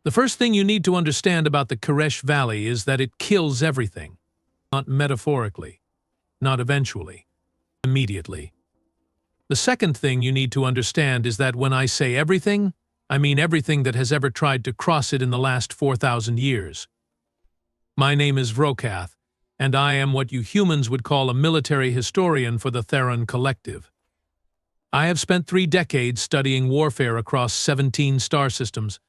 The first thing you need to understand about the Karesh Valley is that it kills everything. Not metaphorically, not eventually, immediately. The second thing you need to understand is that when I say everything, I mean everything that has ever tried to cross it in the last 4,000 years. My name is Vrokath, and I am what you humans would call a military historian for the Theron Collective. I have spent 3 decades studying warfare across 17 star systems.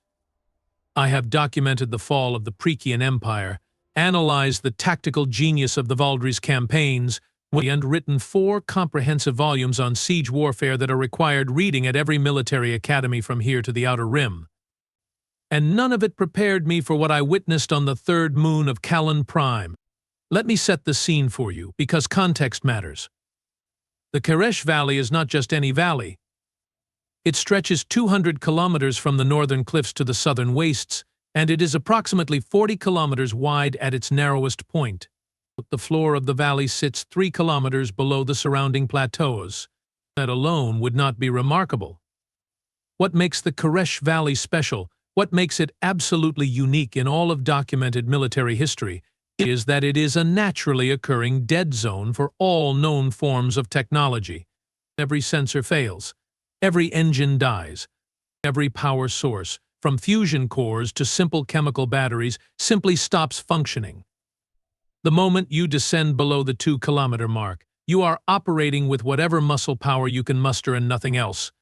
I have documented the fall of the Prekian Empire, analyzed the tactical genius of the Valdry's campaigns, and written 4 comprehensive volumes on siege warfare that are required reading at every military academy from here to the Outer Rim. And none of it prepared me for what I witnessed on the 3rd moon of Callan Prime. Let me set the scene for you, because context matters. The Karesh Valley is not just any valley. It stretches 200 kilometers from the northern cliffs to the southern wastes, and it is approximately 40 kilometers wide at its narrowest point. The floor of the valley sits 3 kilometers below the surrounding plateaus. That alone would not be remarkable. What makes the Karesh Valley special, what makes it absolutely unique in all of documented military history, is that it is a naturally occurring dead zone for all known forms of technology. Every sensor fails. Every engine dies. Every power source, from fusion cores to simple chemical batteries, simply stops functioning. The moment you descend below the 2-kilometer mark, you are operating with whatever muscle power you can muster and nothing else.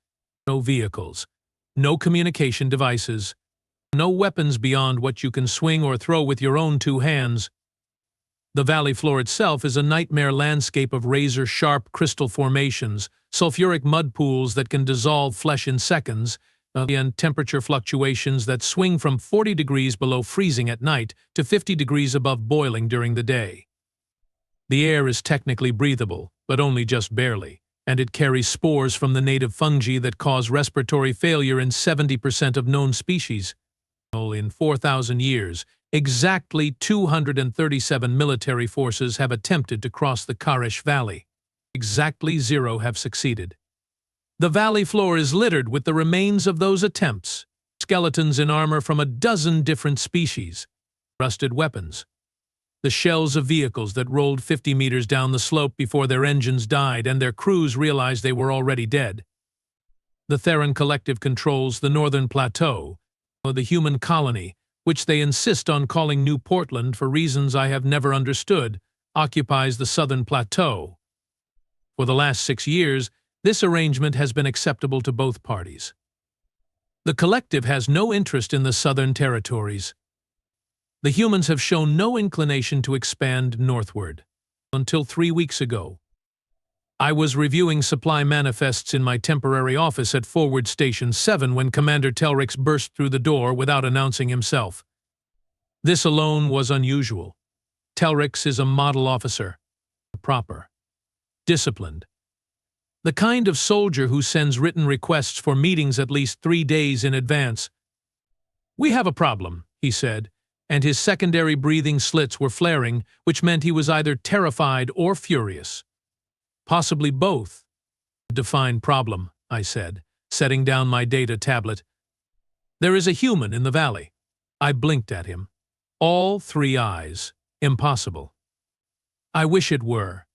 No vehicles, no communication devices, no weapons beyond what you can swing or throw with your own 2 hands. The valley floor itself is a nightmare landscape of razor-sharp crystal formations, sulfuric mud pools that can dissolve flesh in seconds, and temperature fluctuations that swing from 40 degrees below freezing at night to 50 degrees above boiling during the day. The air is technically breathable, but only just barely, and it carries spores from the native fungi that cause respiratory failure in 70% of known species. In 4,000 years, exactly 237 military forces have attempted to cross the Karesh Valley. Exactly 0 have succeeded. The valley floor is littered with the remains of those attempts, skeletons in armor from a dozen different species, rusted weapons, the shells of vehicles that rolled 50 meters down the slope before their engines died and their crews realized they were already dead. The Theron Collective controls the northern plateau, or the human colony, which they insist on calling New Portland for reasons I have never understood, occupies the southern plateau. For the last 6 years, this arrangement has been acceptable to both parties. The collective has no interest in the southern territories. The humans have shown no inclination to expand northward. Until 3 weeks ago, I was reviewing supply manifests in my temporary office at Forward Station 7 when Commander Telrix burst through the door without announcing himself. This alone was unusual. Telrix is a model officer, proper, disciplined. The kind of soldier who sends written requests for meetings at least 3 days in advance. "We have a problem," he said, and his secondary breathing slits were flaring, which meant he was either terrified or furious. Possibly both. "Define problem," I said, setting down my data tablet. "There is a human in the valley." I blinked at him. All 3 eyes. Impossible. "I wish it were."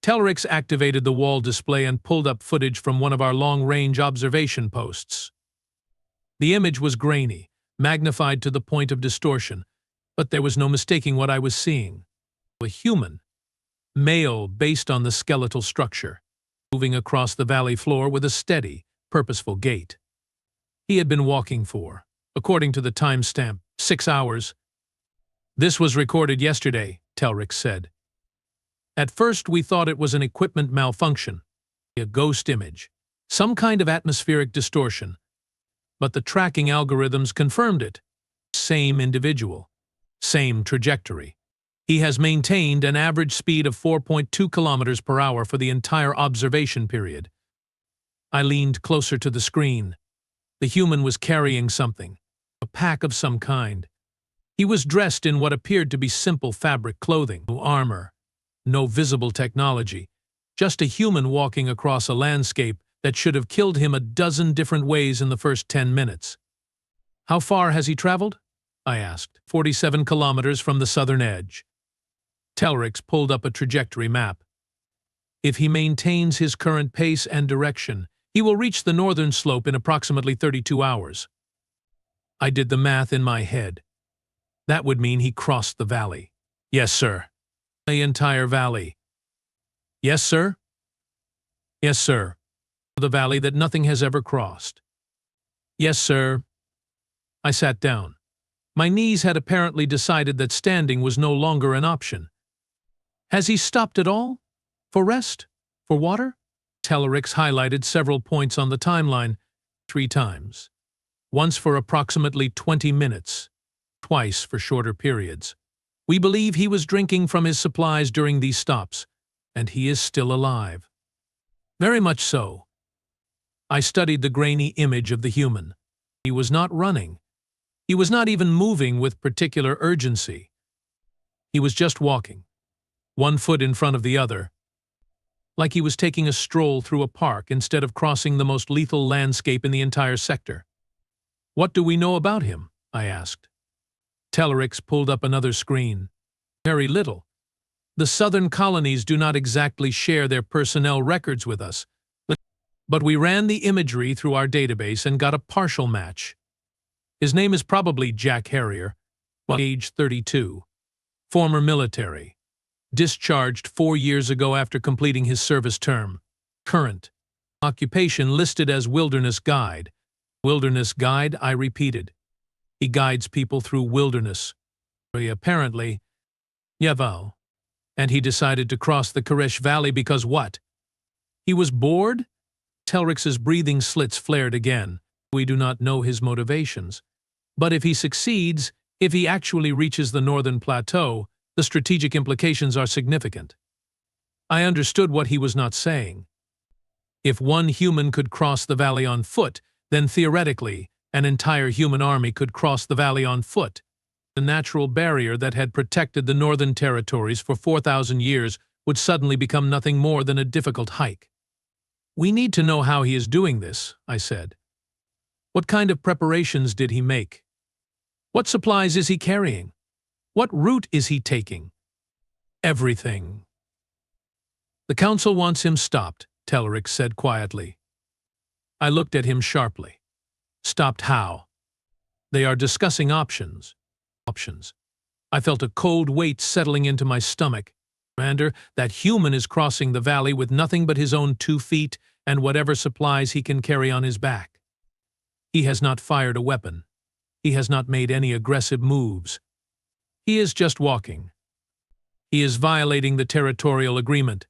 Telrix activated the wall display and pulled up footage from one of our long-range observation posts. The image was grainy, magnified to the point of distortion, but there was no mistaking what I was seeing. A human, male based on the skeletal structure, moving across the valley floor with a steady, purposeful gait. He had been walking for, according to the timestamp, 6 hours. "This was recorded yesterday," Telrix said. "At first we thought it was an equipment malfunction, a ghost image, some kind of atmospheric distortion. But the tracking algorithms confirmed it. Same individual, same trajectory. He has maintained an average speed of 4.2 kilometers per hour for the entire observation period." I leaned closer to the screen. The human was carrying something, a pack of some kind. He was dressed in what appeared to be simple fabric clothing, no armor, no visible technology, just a human walking across a landscape that should have killed him a dozen different ways in the first 10 minutes. How far has he traveled? I asked. 47 kilometers from the southern edge. Telrix pulled up a trajectory map. If he maintains his current pace and direction, he will reach the northern slope in approximately 32 hours. I did the math in my head. That would mean he crossed the valley. Yes, sir. The entire valley. Yes, sir? Yes, sir. The valley that nothing has ever crossed. Yes, sir. I sat down. My knees had apparently decided that standing was no longer an option. Has he stopped at all? For rest? For water? Telrix highlighted several points on the timeline 3 times. Once for approximately 20 minutes, twice for shorter periods. We believe he was drinking from his supplies during these stops, and he is still alive. Very much so. I studied the grainy image of the human. He was not running. He was not even moving with particular urgency. He was just walking, one foot in front of the other, like he was taking a stroll through a park instead of crossing the most lethal landscape in the entire sector. What do we know about him? I asked. Telrix pulled up another screen. Very little. The southern colonies do not exactly share their personnel records with us, but we ran the imagery through our database and got a partial match. His name is probably Jack Harrier, age 32, former military, discharged 4 years ago after completing his service term. Current occupation listed as wilderness guide. Wilderness guide, I repeated. He guides people through wilderness. Apparently, Yaval. And he decided to cross the Karesh Valley because what? He was bored? Telrix's breathing slits flared again. We do not know his motivations. But if he succeeds, if he actually reaches the northern plateau, the strategic implications are significant. I understood what he was not saying. If one human could cross the valley on foot, then theoretically, an entire human army could cross the valley on foot. The natural barrier that had protected the northern territories for 4,000 years would suddenly become nothing more than a difficult hike. We need to know how he is doing this, I said. What kind of preparations did he make? What supplies is he carrying? What route is he taking? Everything. The council wants him stopped, Telrix said quietly. I looked at him sharply. Stopped how? They are discussing options. Options. I felt a cold weight settling into my stomach. Commander, that human is crossing the valley with nothing but his own 2 feet and whatever supplies he can carry on his back. He has not fired a weapon. He has not made any aggressive moves. He is just walking. He is violating the territorial agreement.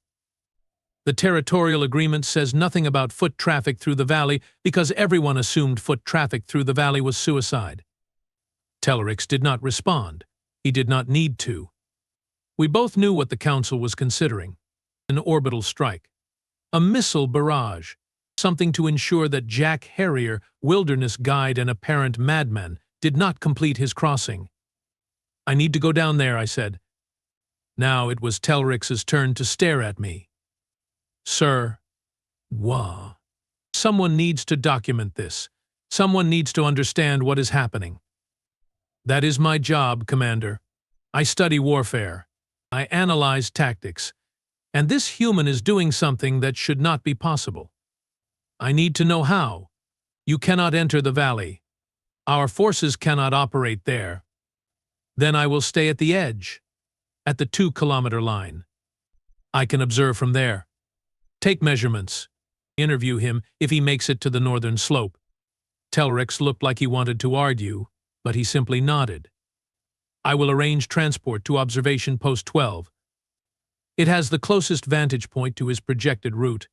The territorial agreement says nothing about foot traffic through the valley because everyone assumed foot traffic through the valley was suicide. Telrix did not respond. He did not need to. We both knew what the council was considering. An orbital strike. A missile barrage. Something to ensure that Jack Harrier, wilderness guide and apparent madman, did not complete his crossing. I need to go down there, I said. Now it was Telrix's turn to stare at me. Sir. Wah. Someone needs to document this. Someone needs to understand what is happening. That is my job, Commander. I study warfare. I analyze tactics. And this human is doing something that should not be possible. I need to know how. You cannot enter the valley. Our forces cannot operate there. Then I will stay at the edge, at the 2-kilometer line. I can observe from there. Take measurements. Interview him if he makes it to the northern slope. Telrix looked like he wanted to argue, but he simply nodded. I will arrange transport to observation post 12. It has the closest vantage point to his projected route.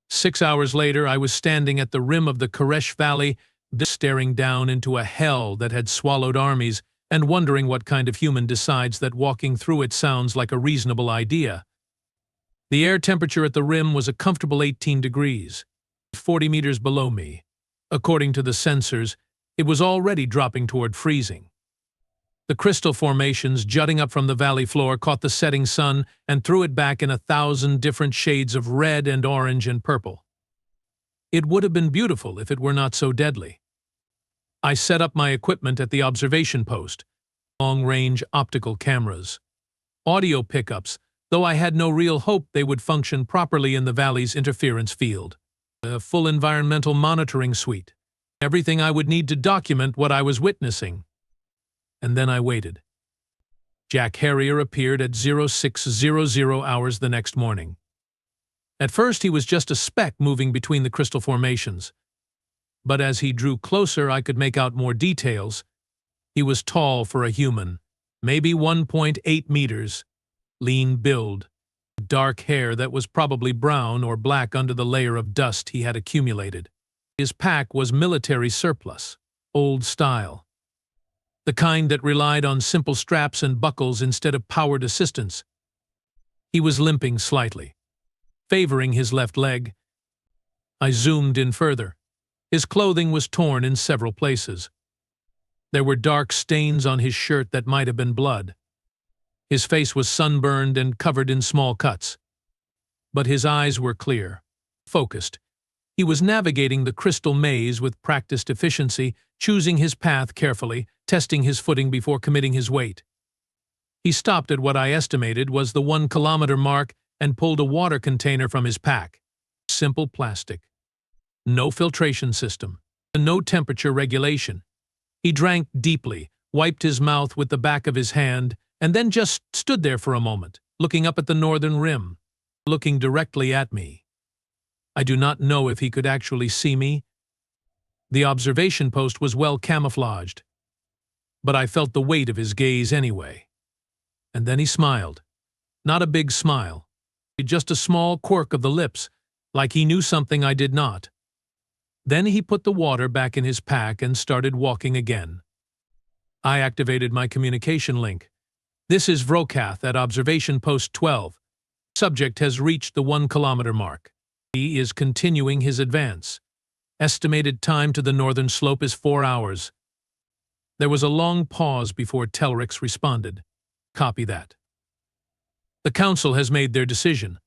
6 hours later, I was standing at the rim of the Karesh Valley, staring down into a hell that had swallowed armies and wondering what kind of human decides that walking through it sounds like a reasonable idea. The air temperature at the rim was a comfortable 18 degrees, 40 meters below me. According to the sensors, it was already dropping toward freezing. The crystal formations jutting up from the valley floor caught the setting sun and threw it back in 1,000 different shades of red and orange and purple. It would have been beautiful if it were not so deadly. I set up my equipment at the observation post, long-range optical cameras, audio pickups, though I had no real hope they would function properly in the valley's interference field, a full environmental monitoring suite, everything I would need to document what I was witnessing. And then I waited. Jack Harrier appeared at 0600 hours the next morning. At first he was just a speck moving between the crystal formations, but as he drew closer I could make out more details. He was tall for a human, maybe 1.8 meters, lean build, dark hair that was probably brown or black under the layer of dust he had accumulated. His pack was military surplus, old style, the kind that relied on simple straps and buckles instead of powered assistance. He was limping slightly, favoring his left leg. I zoomed in further. His clothing was torn in several places. There were dark stains on his shirt that might have been blood. His face was sunburned and covered in small cuts. But his eyes were clear, focused. He was navigating the crystal maze with practiced efficiency, choosing his path carefully, testing his footing before committing his weight. He stopped at what I estimated was the 1 kilometer mark and pulled a water container from his pack. Simple plastic. No filtration system, no temperature regulation. He drank deeply, wiped his mouth with the back of his hand, and then just stood there for a moment, looking up at the northern rim, looking directly at me. I do not know if he could actually see me. The observation post was well camouflaged, but I felt the weight of his gaze anyway. And then he smiled. Not a big smile, just a small quirk of the lips, like he knew something I did not. Then he put the water back in his pack and started walking again. I activated my communication link. This is Vrokath at Observation Post 12. Subject has reached the 1 kilometer mark. He is continuing his advance. Estimated time to the northern slope is 4 hours. There was a long pause before Telrix responded. Copy that. The council has made their decision.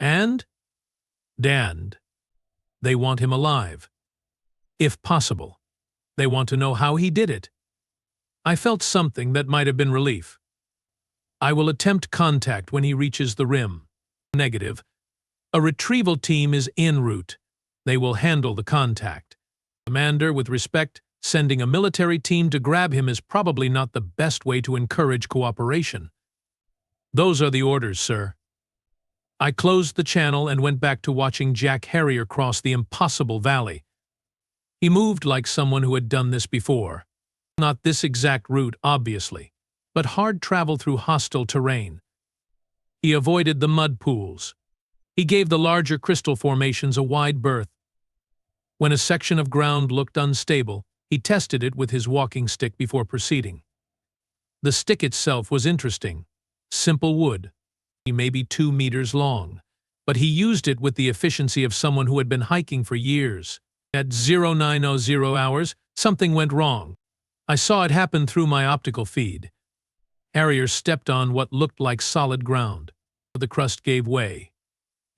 And? Damned. They want him alive. If possible. They want to know how he did it. I felt something that might have been relief. I will attempt contact when he reaches the rim. Negative. A retrieval team is en route. They will handle the contact. Commander, with respect, sending a military team to grab him is probably not the best way to encourage cooperation. Those are the orders, sir. I closed the channel and went back to watching Jack Harrier cross the impossible valley. He moved like someone who had done this before. Not this exact route, obviously, but hard travel through hostile terrain. He avoided the mud pools. He gave the larger crystal formations a wide berth. When a section of ground looked unstable, he tested it with his walking stick before proceeding. The stick itself was interesting. Simple wood. Maybe 2 meters long, but he used it with the efficiency of someone who had been hiking for years. At 0900 hours, something went wrong. I saw it happen through my optical feed. Harrier stepped on what looked like solid ground. The crust gave way.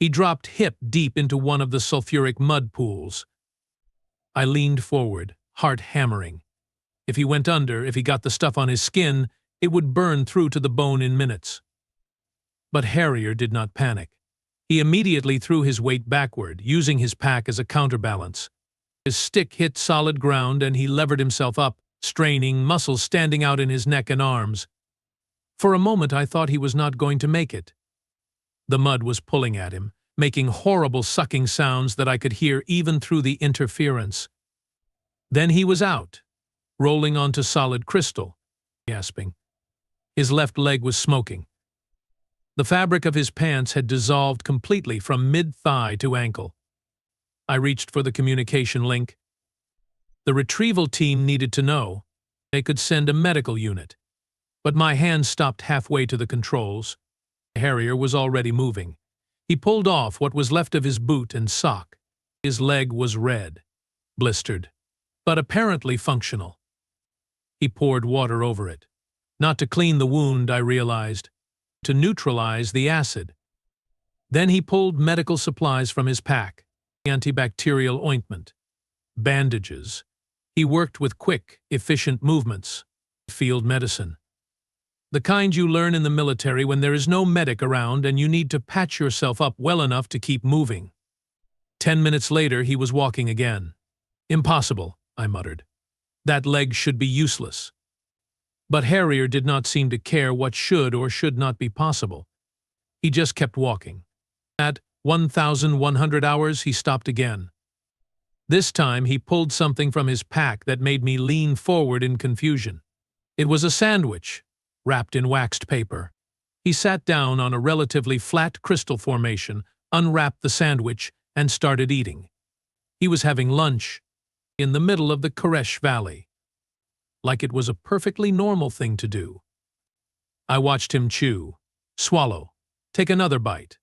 He dropped hip deep into one of the sulfuric mud pools. I leaned forward, heart hammering. If he went under, if he got the stuff on his skin, it would burn through to the bone in minutes. But Harrier did not panic. He immediately threw his weight backward, using his pack as a counterbalance. His stick hit solid ground and he levered himself up, straining, muscles standing out in his neck and arms. For a moment I thought he was not going to make it. The mud was pulling at him, making horrible sucking sounds that I could hear even through the interference. Then he was out, rolling onto solid crystal, gasping. His left leg was smoking. The fabric of his pants had dissolved completely from mid-thigh to ankle. I reached for the communication link. The retrieval team needed to know. They could send a medical unit. But my hand stopped halfway to the controls. Harrier was already moving. He pulled off what was left of his boot and sock. His leg was red, blistered, but apparently functional. He poured water over it. Not to clean the wound, I realized. To neutralize the acid. Then he pulled medical supplies from his pack, antibacterial ointment, bandages. He worked with quick, efficient movements. Field medicine. The kind you learn in the military when there is no medic around and you need to patch yourself up well enough to keep moving. 10 minutes later, he was walking again. Impossible, I muttered. That leg should be useless. But Harrier did not seem to care what should or should not be possible. He just kept walking. At 1,100 hours, he stopped again. This time, he pulled something from his pack that made me lean forward in confusion. It was a sandwich, wrapped in waxed paper. He sat down on a relatively flat crystal formation, unwrapped the sandwich, and started eating. He was having lunch in the middle of the Karesh Valley, like it was a perfectly normal thing to do. I watched him chew, swallow, take another bite.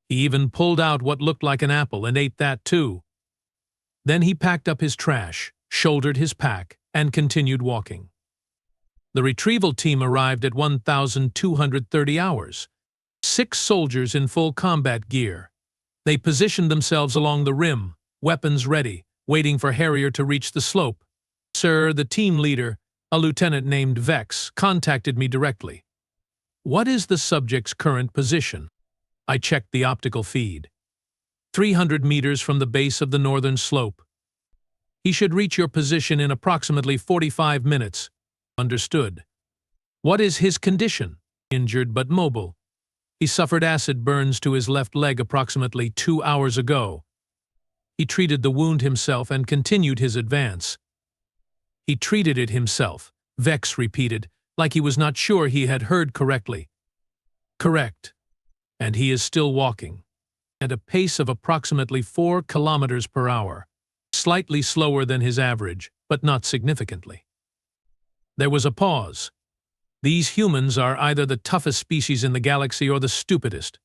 He even pulled out what looked like an apple and ate that too. Then he packed up his trash, shouldered his pack, and continued walking. The retrieval team arrived at 1,230 hours. 6 soldiers in full combat gear. They positioned themselves along the rim, weapons ready, waiting for Harrier to reach the slope. Sir, the team leader, a lieutenant named Vex, contacted me directly. What is the subject's current position? I checked the optical feed. 300 meters from the base of the northern slope. He should reach your position in approximately 45 minutes. Understood. What is his condition? Injured but mobile. He suffered acid burns to his left leg approximately 2 hours ago. He treated the wound himself and continued his advance. He treated it himself, Vex repeated, like he was not sure he had heard correctly. Correct. And he is still walking. At a pace of approximately 4 kilometers per hour. Slightly slower than his average, but not significantly. There was a pause. These humans are either the toughest species in the galaxy or the stupidest.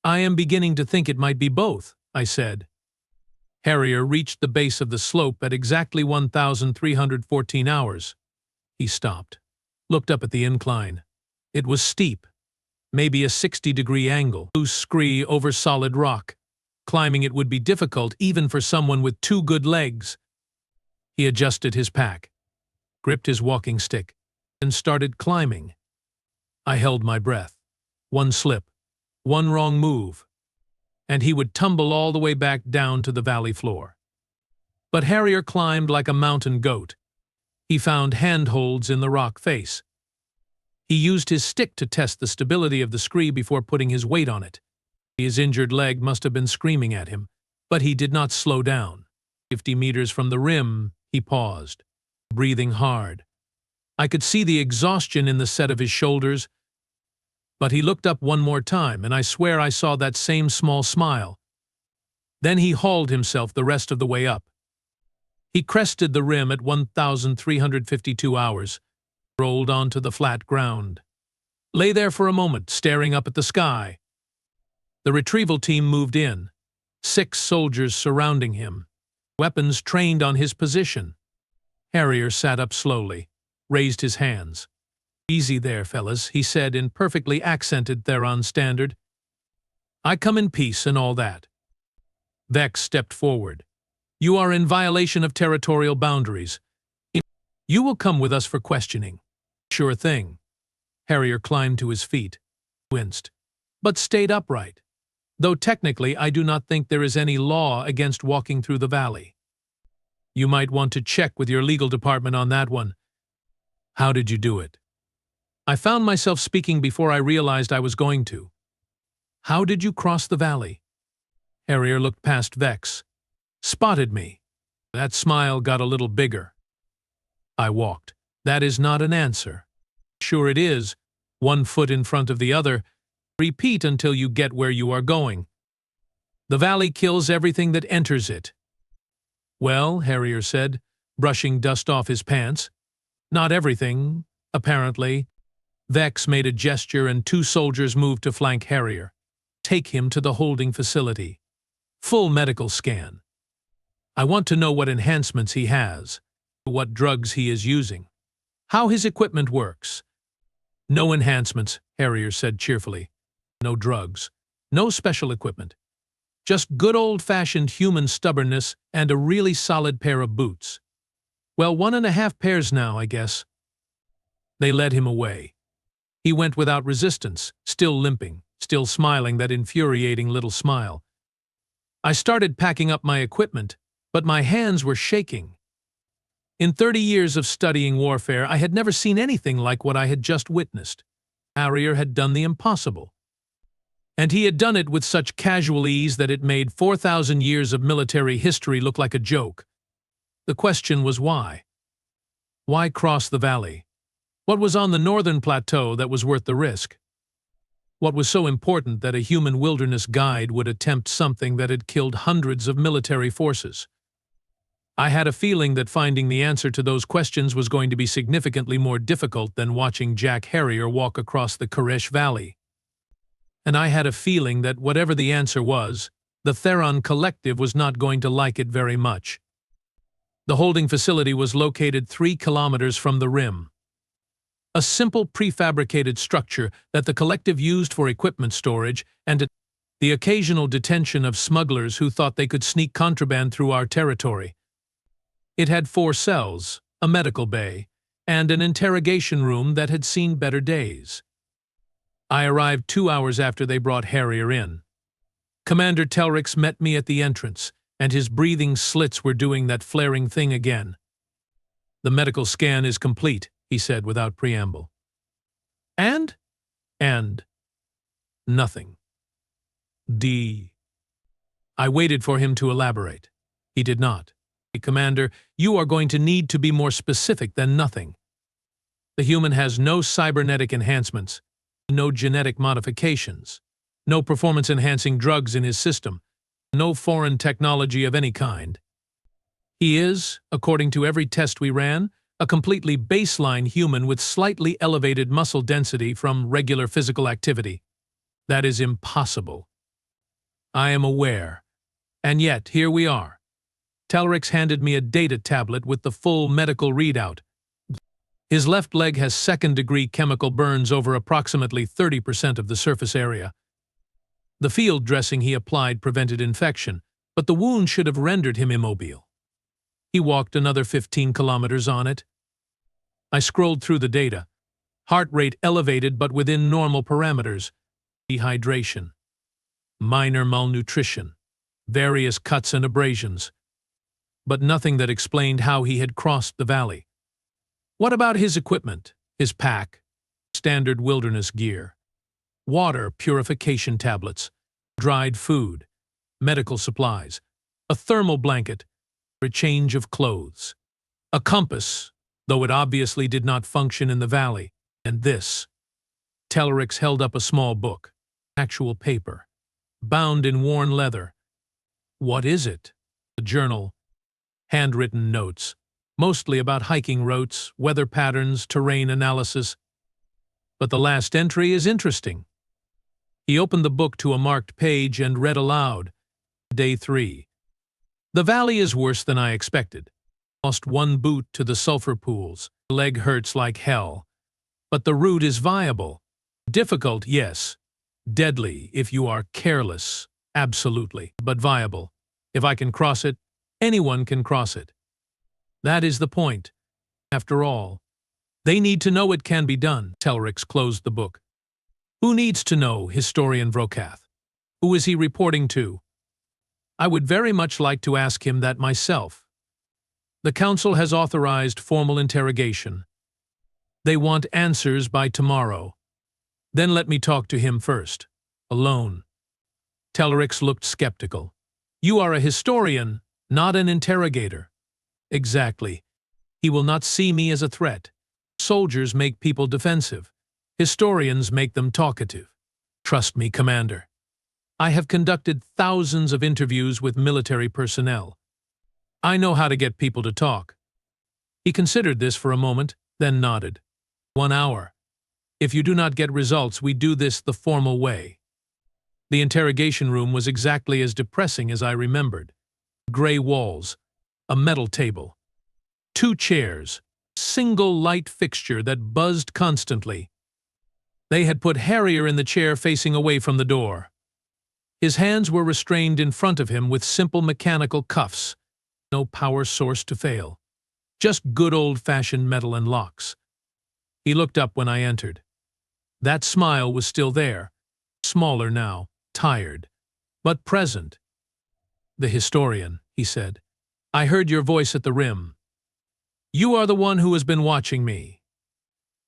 I am beginning to think it might be both, I said. Harrier reached the base of the slope at exactly 1,314 hours. He stopped, looked up at the incline. It was steep, maybe a 60-degree angle, loose scree over solid rock. Climbing it would be difficult even for someone with 2 good legs. He adjusted his pack, gripped his walking stick, and started climbing. I held my breath. One slip, one wrong move, and he would tumble all the way back down to the valley floor. But Harrier climbed like a mountain goat. He found handholds in the rock face. He used his stick to test the stability of the scree before putting his weight on it. His injured leg must have been screaming at him, but he did not slow down. 50 meters from the rim, he paused, breathing hard. I could see the exhaustion in the set of his shoulders, but he looked up one more time, and I swear I saw that same small smile. Then he hauled himself the rest of the way up. He crested the rim at 1,352 hours, rolled onto the flat ground, lay there for a moment, staring up at the sky. The retrieval team moved in, 6 soldiers surrounding him, weapons trained on his position. Harrier sat up slowly, raised his hands. "Easy there, fellas," he said in perfectly accented Theron standard. "I come in peace and all that." Vex stepped forward. "You are in violation of territorial boundaries. You will come with us for questioning." "Sure thing." Harrier climbed to his feet, winced, but stayed upright. "Though technically I do not think there is any law against walking through the valley. You might want to check with your legal department on that one." "How did you do it?" I found myself speaking before I realized I was going to. "How did you cross the valley?" Harrier looked past Vex. "Spotted me." That smile got a little bigger. I walked. "That is not an answer." "Sure it is. 1 foot in front of the other. Repeat until you get where you are going. The valley kills everything that enters it." "Well," Harrier said, brushing dust off his pants. "Not everything, apparently." Vex made a gesture and 2 soldiers moved to flank Harrier. "Take him to the holding facility. Full medical scan. I want to know what enhancements he has, what drugs he is using, how his equipment works." "No enhancements," Harrier said cheerfully. "No drugs, no special equipment. Just good old-fashioned human stubbornness and a really solid pair of boots." Well, 1.5 pairs now, I guess. They led him away. He went without resistance, still limping, still smiling that infuriating little smile. I started packing up my equipment, but my hands were shaking. In 30 years of studying warfare, I had never seen anything like what I had just witnessed. Harrier had done the impossible. And he had done it with such casual ease that it made 4,000 years of military history look like a joke. The question was why? Why cross the valley? What was on the northern plateau that was worth the risk? What was so important that a human wilderness guide would attempt something that had killed hundreds of military forces? I had a feeling that finding the answer to those questions was going to be significantly more difficult than watching Jack Harrier walk across the Karesh Valley. And I had a feeling that whatever the answer was, the Theron Collective was not going to like it very much. The holding facility was located 3 kilometers from the rim. A simple prefabricated structure that the Collective used for equipment storage and the occasional detention of smugglers who thought they could sneak contraband through our territory. It had 4 cells, a medical bay, and an interrogation room that had seen better days. I arrived 2 hours after they brought Harrier in. Commander Telrix met me at the entrance, and his breathing slits were doing that flaring thing again. "The medical scan is complete," he said without preamble. And nothing. I waited for him to elaborate. He did not. "Commander, you are going to need to be more specific than nothing. The human has no cybernetic enhancements, no genetic modifications, no performance-enhancing drugs in his system, no foreign technology of any kind. He is, according to every test we ran, a completely baseline human with slightly elevated muscle density from regular physical activity. That is impossible. I am aware. And yet, here we are. Telrix handed me a data tablet with the full medical readout. His left leg has second-degree chemical burns over approximately 30% of the surface area. The field dressing he applied prevented infection, but the wound should have rendered him immobile. He walked another 15 kilometers on it. I scrolled through the data. Heart rate elevated but within normal parameters. Dehydration. Minor malnutrition. Various cuts and abrasions. But nothing that explained how he had crossed the valley. What about his equipment, his pack, standard wilderness gear, water purification tablets, dried food, medical supplies, a thermal blanket, a change of clothes, a compass, though it obviously did not function in the valley, and this. Telrix held up a small book, actual paper, bound in worn leather. What is it? A journal. Handwritten notes, mostly about hiking routes, weather patterns, terrain analysis. But the last entry is interesting. He opened the book to a marked page and read aloud. Day 3. "The valley is worse than I expected. Lost 1 boot to the sulfur pools. Leg hurts like hell. But the route is viable. Difficult, yes. Deadly if you are careless, absolutely. But viable. If I can cross it, anyone can cross it. That is the point. After all, they need to know it can be done." Telrix closed the book. "Who needs to know, Historian Vrokath? Who is he reporting to?" "I would very much like to ask him that myself. The Council has authorized formal interrogation. They want answers by tomorrow. Then let me talk to him first. Alone." Telrix looked skeptical. "You are a historian, not an interrogator." "Exactly. He will not see me as a threat. Soldiers make people defensive. Historians make them talkative. Trust me, Commander. I have conducted thousands of interviews with military personnel. I know how to get people to talk." He considered this for a moment, then nodded. 1 hour. If you do not get results, we do this the formal way." The interrogation room was exactly as depressing as I remembered. Gray walls, a metal table, 2 chairs, single light fixture that buzzed constantly. They had put Harrier in the chair facing away from the door. His hands were restrained in front of him with simple mechanical cuffs, no power source to fail. Just good old-fashioned metal and locks. He looked up when I entered. That smile was still there, smaller now, tired, but present. "The historian," he said. "I heard your voice at the rim. You are the one who has been watching me."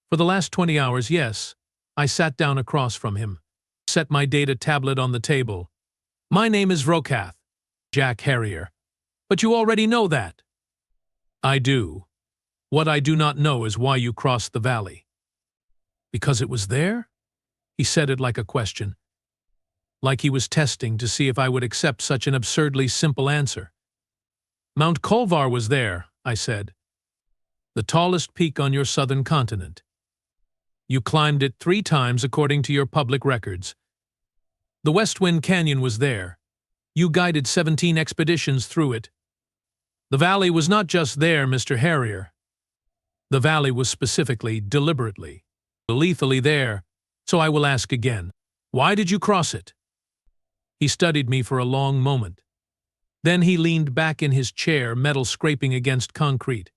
For the last 20 hours, yes. I sat down across from him, set my data tablet on the table. "My name is Vrokath, Jack Harrier. But you already know that." "I do. What I do not know is why you crossed the valley." "Because it was there?" He said it like a question, like he was testing to see if I would accept such an absurdly simple answer. "Mount Kolvar was there," I said. "The tallest peak on your southern continent. You climbed it 3 times according to your public records. The West Wind Canyon was there. You guided 17 expeditions through it. The valley was not just there, Mr. Harrier. The valley was specifically, deliberately, lethally there. So I will ask again, why did you cross it?" He studied me for a long moment. Then he leaned back in his chair, metal scraping against concrete.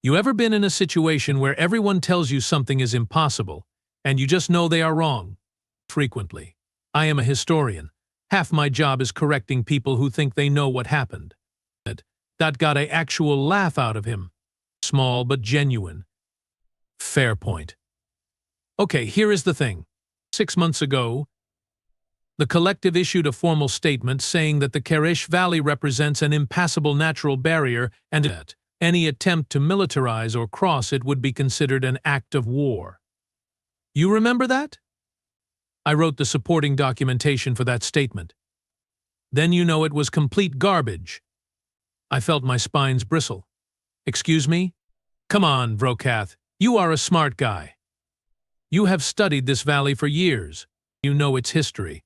"You ever been in a situation where everyone tells you something is impossible, and you just know they are wrong?" "Frequently. I am a historian. Half my job is correcting people who think they know what happened." That got an actual laugh out of him. Small but genuine. "Fair point. Okay, here is the thing. 6 months ago, the Collective issued a formal statement saying that the Karesh Valley represents an impassable natural barrier and that any attempt to militarize or cross it would be considered an act of war. You remember that?" I wrote the supporting documentation for that statement. "Then you know it was complete garbage." I felt my spines bristle. "Excuse me? Come on, Vrokath, you are a smart guy. You have studied this valley for years. You know its history.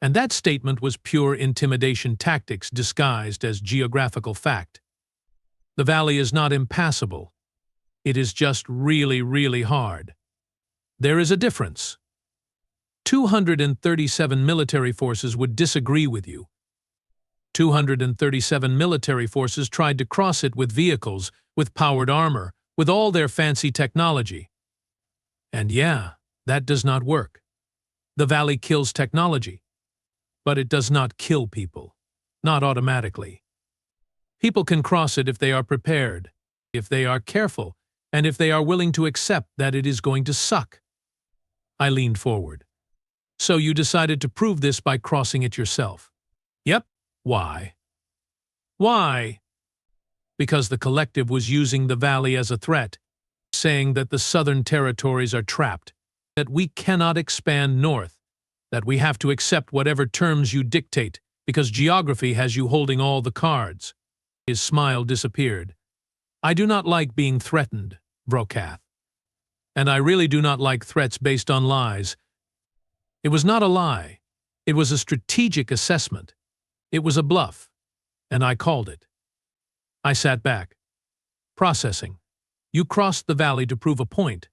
And that statement was pure intimidation tactics disguised as geographical fact. The valley is not impassable. It is just really, really hard. There is a difference. 237 military forces would disagree with you. 237 military forces tried to cross it with vehicles, with powered armor, with all their fancy technology. And yeah, that does not work. The valley kills technology. But it does not kill people. Not automatically. People can cross it if they are prepared, if they are careful, and if they are willing to accept that it is going to suck." I leaned forward. "So you decided to prove this by crossing it yourself?" "Yep. Why?" "Why?" "Because the Collective was using the valley as a threat, saying that the southern territories are trapped, that we cannot expand north, that we have to accept whatever terms you dictate because geography has you holding all the cards." His smile disappeared. "I do not like being threatened, Vrokath. And I really do not like threats based on lies. It was not a lie. It was a strategic assessment. It was a bluff. And I called it." I sat back. "Processing. You crossed the valley to prove a point."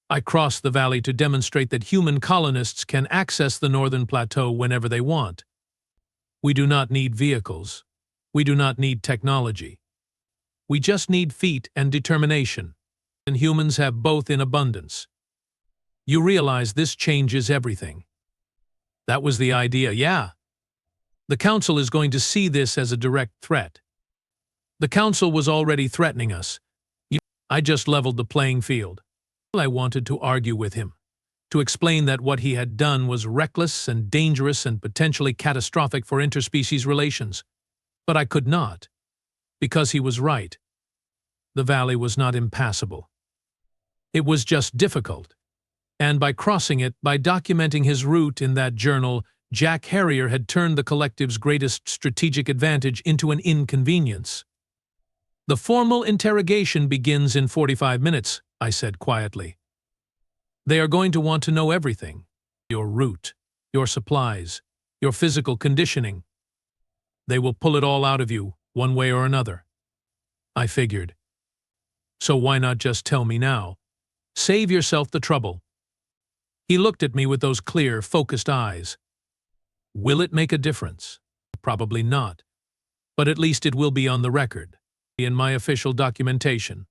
"I crossed the valley to demonstrate that human colonists can access the northern plateau whenever they want. We do not need vehicles. We do not need technology. We just need feet and determination, and humans have both in abundance. You realize this changes everything." "That was the idea, yeah. The Council is going to see this as a direct threat. The Council was already threatening us. I just leveled the playing field." I wanted to argue with him, to explain that what he had done was reckless and dangerous and potentially catastrophic for interspecies relations. But I could not, because he was right. The valley was not impassable. It was just difficult. And by crossing it, by documenting his route in that journal, Jack Harrier had turned the Collective's greatest strategic advantage into an inconvenience. "The formal interrogation begins in 45 minutes, I said quietly. "They are going to want to know everything. Your route, your supplies, your physical conditioning. They will pull it all out of you, one way or another." I figured. "So why not just tell me now? Save yourself the trouble." He looked at me with those clear, focused eyes. "Will it make a difference? Probably not. But at least it will be on the record. in my official documentation.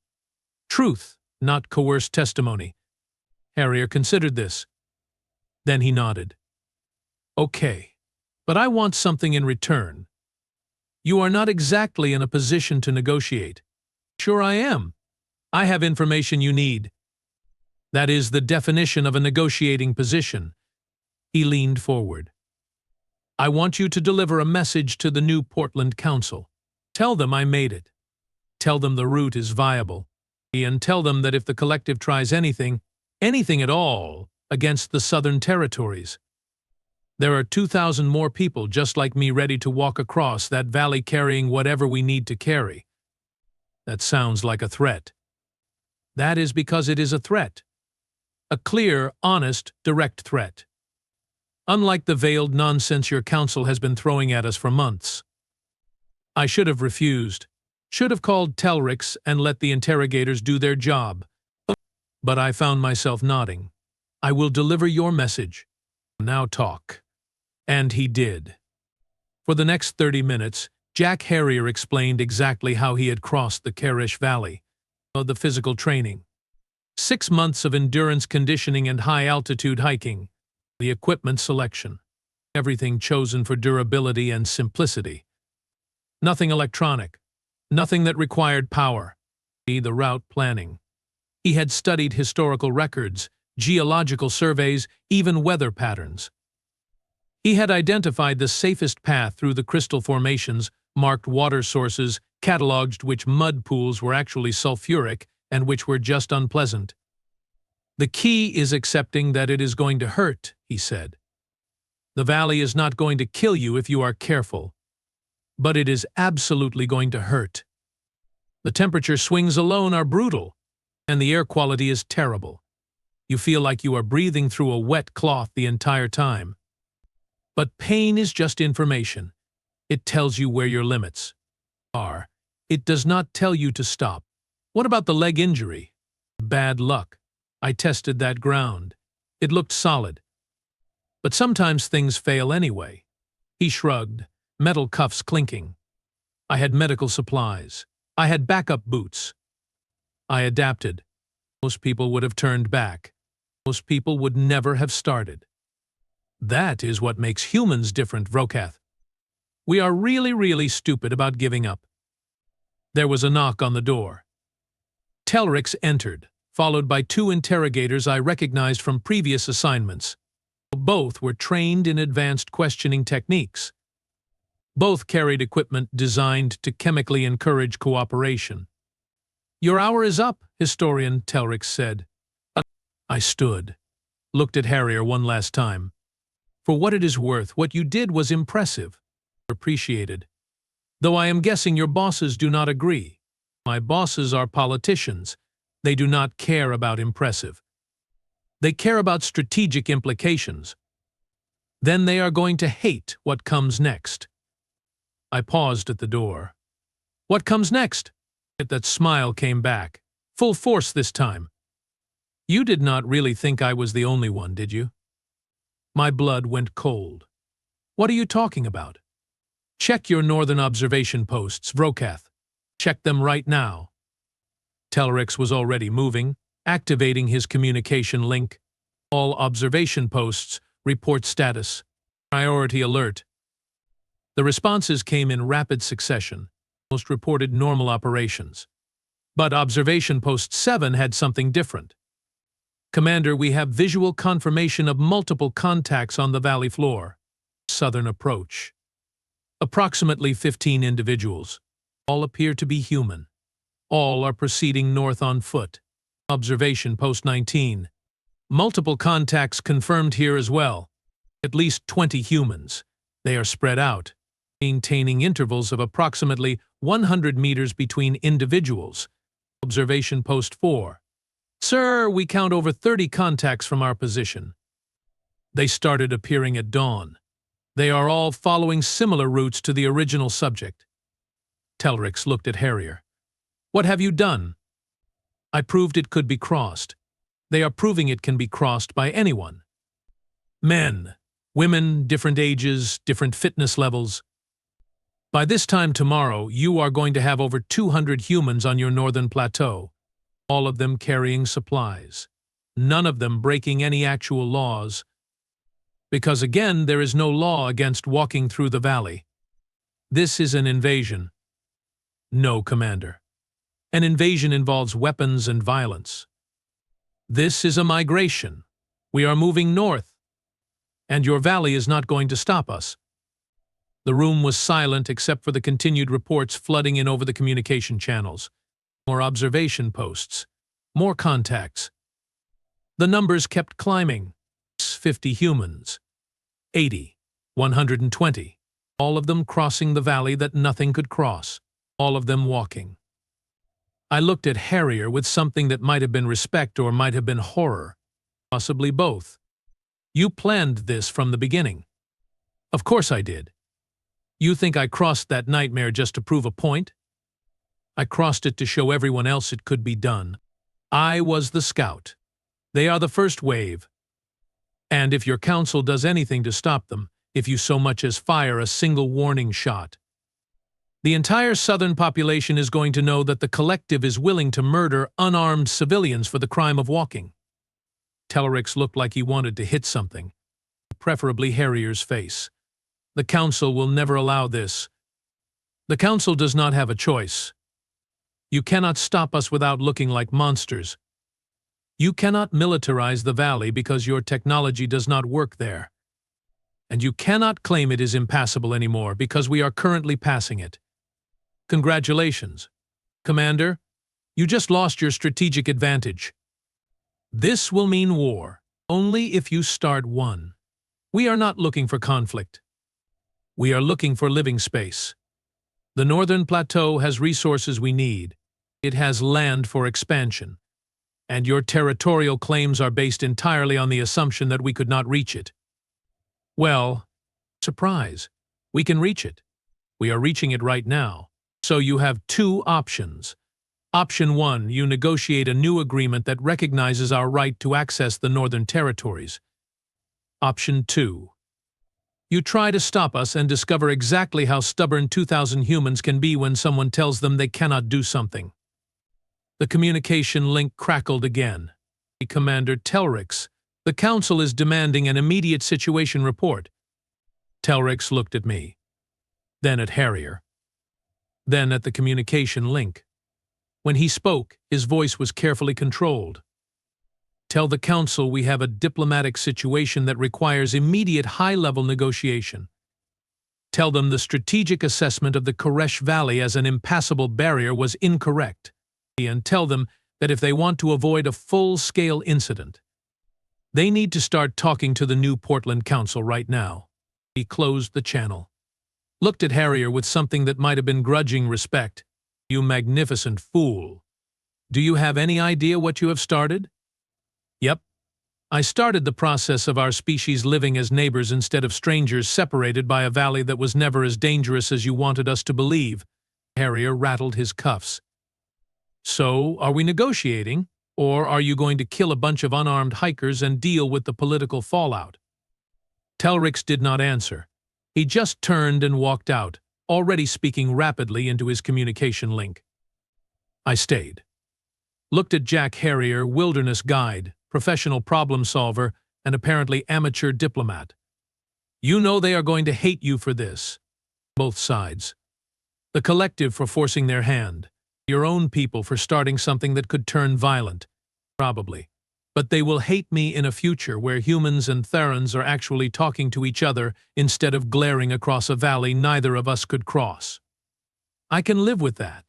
Truth, not coerced testimony. Harrier considered this. Then he nodded. Okay, but I want something in return. You are not exactly in a position to negotiate. Sure I am. I have information you need. That is the definition of a negotiating position. He leaned forward. I want you to deliver a message to the new Portland Council. Tell them I made it. Tell them the route is viable. And tell them that if the collective tries anything at all, against the Southern Territories, there are 2,000 more people just like me ready to walk across that valley carrying whatever we need to carry. That sounds like a threat. That is because it is a threat. A clear, honest, direct threat. Unlike the veiled nonsense your council has been throwing at us for months. I should have refused. Should have called Telrix and let the interrogators do their job. But I found myself nodding. I will deliver your message. Now talk. And he did. For the next 30 minutes, Jack Harrier explained exactly how he had crossed the Karesh Valley, the physical training, 6 months of endurance conditioning and high-altitude hiking, the equipment selection, everything chosen for durability and simplicity. Nothing electronic, nothing that required power, the route planning. He had studied historical records, geological surveys, even weather patterns. He had identified the safest path through the crystal formations, marked water sources, cataloged which mud pools were actually sulfuric and which were just unpleasant. The key is accepting that it is going to hurt, he said. The valley is not going to kill you if you are careful, but it is absolutely going to hurt. The temperature swings alone are brutal, and the air quality is terrible. You feel like you are breathing through a wet cloth the entire time. But pain is just information. It tells you where your limits are. It does not tell you to stop. What about the leg injury? Bad luck. I tested that ground. It looked solid. But sometimes things fail anyway. He shrugged, metal cuffs clinking. I had medical supplies. I had backup boots. I adapted. Most people would have turned back. Most people would never have started. That is what makes humans different, Vrokath. We are really stupid about giving up. There was a knock on the door. Telrix entered, followed by 2 interrogators I recognized from previous assignments. Both were trained in advanced questioning techniques. Both carried equipment designed to chemically encourage cooperation. Your hour is up, Historian, Telrix said. I stood, looked at Harrier one last time. For what it is worth, what you did was impressive. Appreciated. Though I am guessing your bosses do not agree. My bosses are politicians. They do not care about impressive. They care about strategic implications. Then they are going to hate what comes next. I paused at the door. What comes next? That smile came back, full force this time. You did not really think I was the only one, did you? My blood went cold. What are you talking about? Check your northern observation posts, Vrokath. Check them right now. Telrix was already moving, activating his communication link. All observation posts, report status. Priority alert. The responses came in rapid succession. Most reported normal operations. But Observation Post 7 had something different. Commander, we have visual confirmation of multiple contacts on the valley floor. Southern approach. Approximately 15 individuals. All appear to be human. All are proceeding north on foot. Observation Post 19. Multiple contacts confirmed here as well. At least 20 humans. They are spread out, maintaining intervals of approximately 100 meters between individuals. Observation Post 4. Sir, we count over 30 contacts from our position. They started appearing at dawn. They are all following similar routes to the original subject. Telrix looked at Harrier. What have you done? I proved it could be crossed. They are proving it can be crossed by anyone. Men, women, different ages, different fitness levels. By this time tomorrow, you are going to have over 200 humans on your northern plateau, all of them carrying supplies, none of them breaking any actual laws, because again, there is no law against walking through the valley. This is an invasion. No, Commander. An invasion involves weapons and violence. This is a migration. We are moving north, and your valley is not going to stop us. The room was silent except for the continued reports flooding in over the communication channels. More observation posts. More contacts. The numbers kept climbing. 50 humans. 80. 120. All of them crossing the valley that nothing could cross. All of them walking. I looked at Harrier with something that might have been respect or might have been horror. Possibly both. You planned this from the beginning. Of course I did. You think I crossed that nightmare just to prove a point? I crossed it to show everyone else it could be done. I was the scout. They are the first wave. And if your council does anything to stop them, if you so much as fire a single warning shot, the entire southern population is going to know that the collective is willing to murder unarmed civilians for the crime of walking. Telrix looked like he wanted to hit something, preferably Harrier's face. The council will never allow this. The council does not have a choice. You cannot stop us without looking like monsters. You cannot militarize the valley because your technology does not work there. And you cannot claim it is impassable anymore because we are currently passing it. Congratulations, Commander. You just lost your strategic advantage. This will mean war, only if you start one. We are not looking for conflict. We are looking for living space. The northern plateau has resources we need. It has land for expansion. And your territorial claims are based entirely on the assumption that we could not reach it. Well, surprise, we can reach it. We are reaching it right now. So you have two options. Option 1, you negotiate a new agreement that recognizes our right to access the northern territories. Option 2, you try to stop us and discover exactly how stubborn 2,000 humans can be when someone tells them they cannot do something. The communication link crackled again. Commander Telrix, the Council is demanding an immediate situation report. Telrix looked at me, then at Harrier, then at the communication link. When he spoke, his voice was carefully controlled. Tell the Council we have a diplomatic situation that requires immediate high-level negotiation. Tell them the strategic assessment of the Karesh Valley as an impassable barrier was incorrect. And tell them that if they want to avoid a full-scale incident, they need to start talking to the new Portland Council right now. He closed the channel, looked at Harrier with something that might have been grudging respect. You magnificent fool. Do you have any idea what you have started? Yep. I started the process of our species living as neighbors instead of strangers separated by a valley that was never as dangerous as you wanted us to believe. Harrier rattled his cuffs. So, are we negotiating, or are you going to kill a bunch of unarmed hikers and deal with the political fallout? Telrix did not answer. He just turned and walked out, already speaking rapidly into his communication link. I stayed. Looked at Jack Harrier, wilderness guide, professional problem solver, and apparently amateur diplomat. You know they are going to hate you for this. Both sides. The collective for forcing their hand. Your own people for starting something that could turn violent. Probably. But they will hate me in a future where humans and Therons are actually talking to each other instead of glaring across a valley neither of us could cross. I can live with that.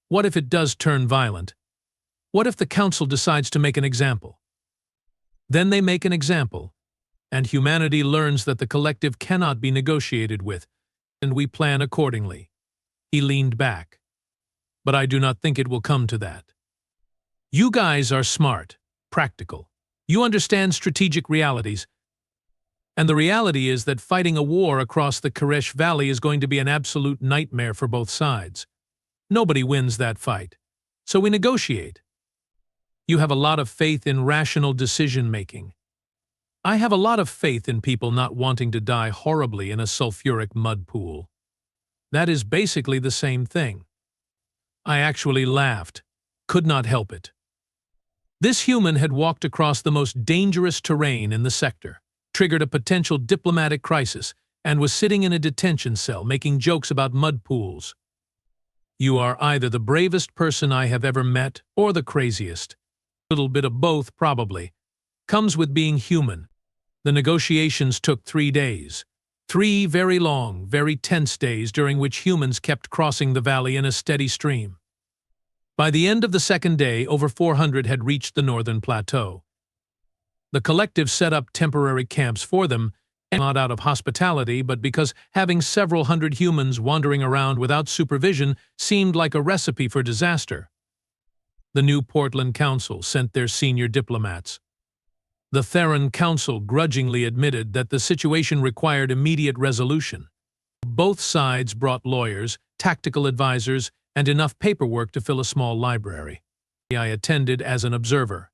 What if it does turn violent? What if the Council decides to make an example? Then they make an example, and humanity learns that the collective cannot be negotiated with, and we plan accordingly. He leaned back. But I do not think it will come to that. You guys are smart. Practical. You understand strategic realities. And the reality is that fighting a war across the Karesh Valley is going to be an absolute nightmare for both sides. Nobody wins that fight. So we negotiate. You have a lot of faith in rational decision-making. I have a lot of faith in people not wanting to die horribly in a sulfuric mud pool. That is basically the same thing. I actually laughed, could not help it. This human had walked across the most dangerous terrain in the sector, triggered a potential diplomatic crisis, and was sitting in a detention cell making jokes about mud pools. You are either the bravest person I have ever met or the craziest. A little bit of both, probably. Comes with being human. The negotiations took 3 days. 3 very long, very tense days during which humans kept crossing the valley in a steady stream. By the end of the second day, over 400 had reached the northern plateau. The collective set up temporary camps for them, not out of hospitality, but because having several hundred humans wandering around without supervision seemed like a recipe for disaster. The New Portland Council sent their senior diplomats. The Theron Council grudgingly admitted that the situation required immediate resolution. Both sides brought lawyers, tactical advisors, and enough paperwork to fill a small library. I attended as an observer.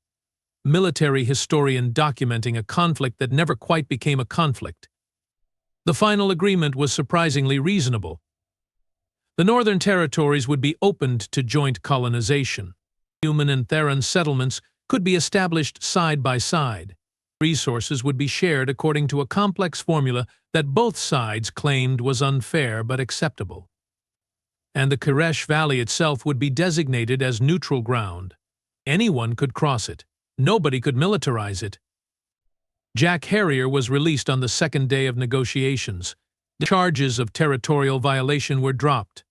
Military historian documenting a conflict that never quite became a conflict. The final agreement was surprisingly reasonable. The Northern Territories would be opened to joint colonization. Human and Theron settlements could be established side by side. Resources would be shared according to a complex formula that both sides claimed was unfair but acceptable. And the Karesh Valley itself would be designated as neutral ground. Anyone could cross it. Nobody could militarize it. Jack Harrier was released on the second day of negotiations. The charges of territorial violation were dropped.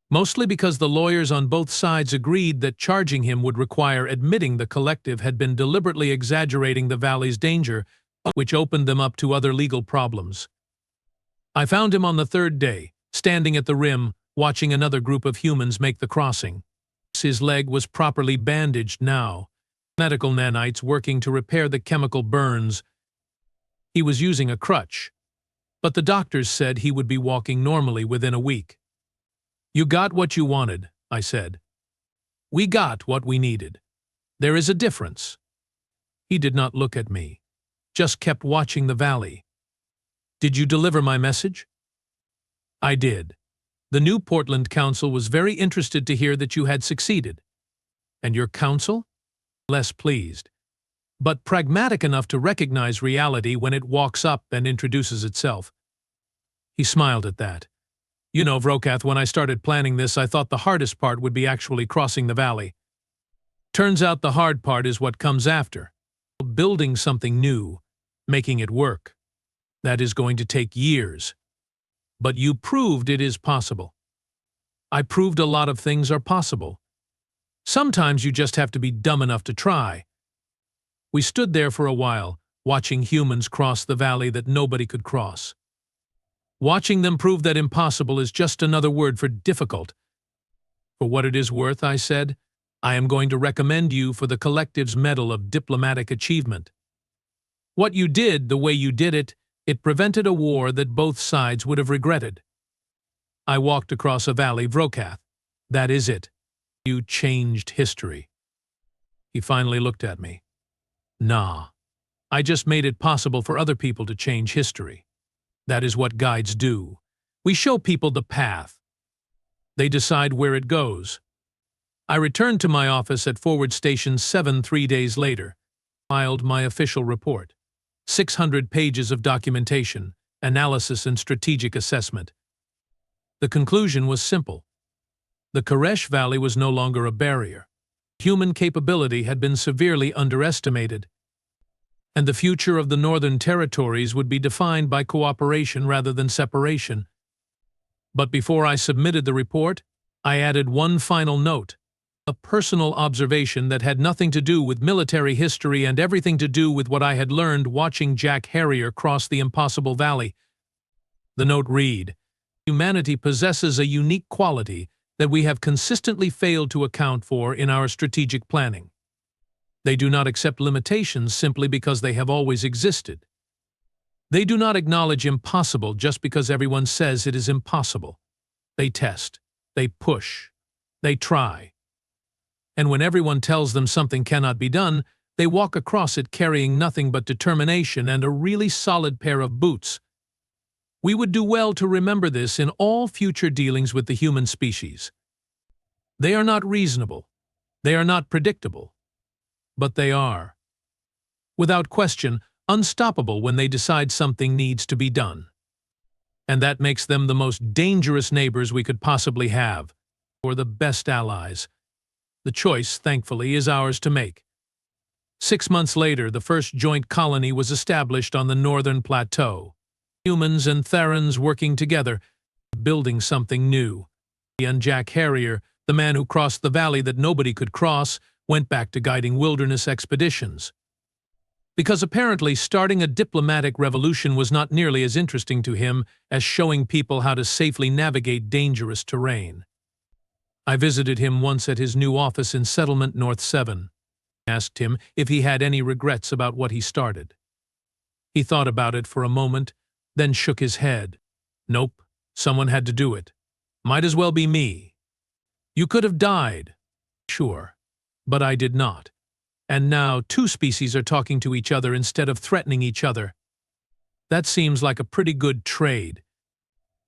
Mostly because the lawyers on both sides agreed that charging him would require admitting the collective had been deliberately exaggerating the valley's danger, which opened them up to other legal problems. I found him on the third day, standing at the rim, watching another group of humans make the crossing. His leg was properly bandaged now. Medical nanites working to repair the chemical burns. He was using a crutch, but the doctors said he would be walking normally within a week. "You got what you wanted," I said. "We got what we needed. There is a difference." He did not look at me, just kept watching the valley. "Did you deliver my message?" "I did. The New Portland Council was very interested to hear that you had succeeded." "And your council?" "Less pleased, but pragmatic enough to recognize reality when it walks up and introduces itself." He smiled at that. "You know, Vrokath, when I started planning this, I thought the hardest part would be actually crossing the valley. Turns out the hard part is what comes after. Building something new, making it work. That is going to take years. But you proved it is possible." "I proved a lot of things are possible. Sometimes you just have to be dumb enough to try." We stood there for a while, watching humans cross the valley that nobody could cross. Watching them prove that impossible is just another word for difficult. "For what it is worth," I said, "I am going to recommend you for the collective's Medal of Diplomatic Achievement. What you did, the way you did it, it prevented a war that both sides would have regretted." I walked across a valley, Vrokath. "That is it. You changed history." He finally looked at me. "Nah. I just made it possible for other people to change history. That is what guides do. We show people the path. They decide where it goes." I returned to my office at Forward Station 7 3 days later, filed my official report. 600 pages of documentation, analysis and strategic assessment. The conclusion was simple. The Karesh Valley was no longer a barrier. Human capability had been severely underestimated, and the future of the Northern Territories would be defined by cooperation rather than separation. But before I submitted the report, I added one final note, a personal observation that had nothing to do with military history and everything to do with what I had learned watching Jack Harrier cross the impassable valley. The note read, "Humanity possesses a unique quality that we have consistently failed to account for in our strategic planning. They do not accept limitations simply because they have always existed. They do not acknowledge impossible just because everyone says it is impossible. They test, they push, they try. And when everyone tells them something cannot be done, they walk across it carrying nothing but determination and a really solid pair of boots. We would do well to remember this in all future dealings with the human species. They are not reasonable. They are not predictable. But they are, without question, unstoppable when they decide something needs to be done. And that makes them the most dangerous neighbors we could possibly have, or the best allies. The choice, thankfully, is ours to make. 6 months later, the first joint colony was established on the northern plateau. Humans and Therons working together, building something new. And Jack Harrier, the man who crossed the valley that nobody could cross, went back to guiding wilderness expeditions. Because apparently starting a diplomatic revolution was not nearly as interesting to him as showing people how to safely navigate dangerous terrain. I visited him once at his new office in Settlement North 7. I asked him if he had any regrets about what he started. He thought about it for a moment, then shook his head. Nope, someone had to do it. Might as well be me. You could have died. Sure, but I did not. And now 2 species are talking to each other instead of threatening each other. That seems like a pretty good trade.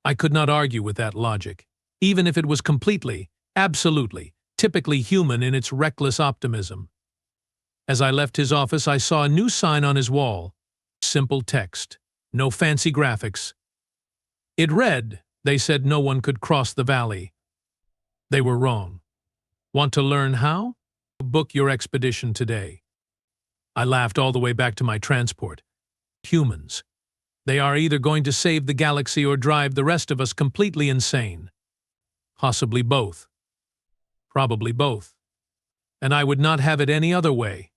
I could not argue with that logic, even if it was completely, absolutely, typically human in its reckless optimism. As I left his office, I saw a new sign on his wall. Simple text, no fancy graphics. It read, "They said no one could cross the valley." They were wrong. Want to learn how? Book your expedition today. I laughed all the way back to my transport. Humans. They are either going to save the galaxy or drive the rest of us completely insane. Possibly both. Probably both. And I would not have it any other way.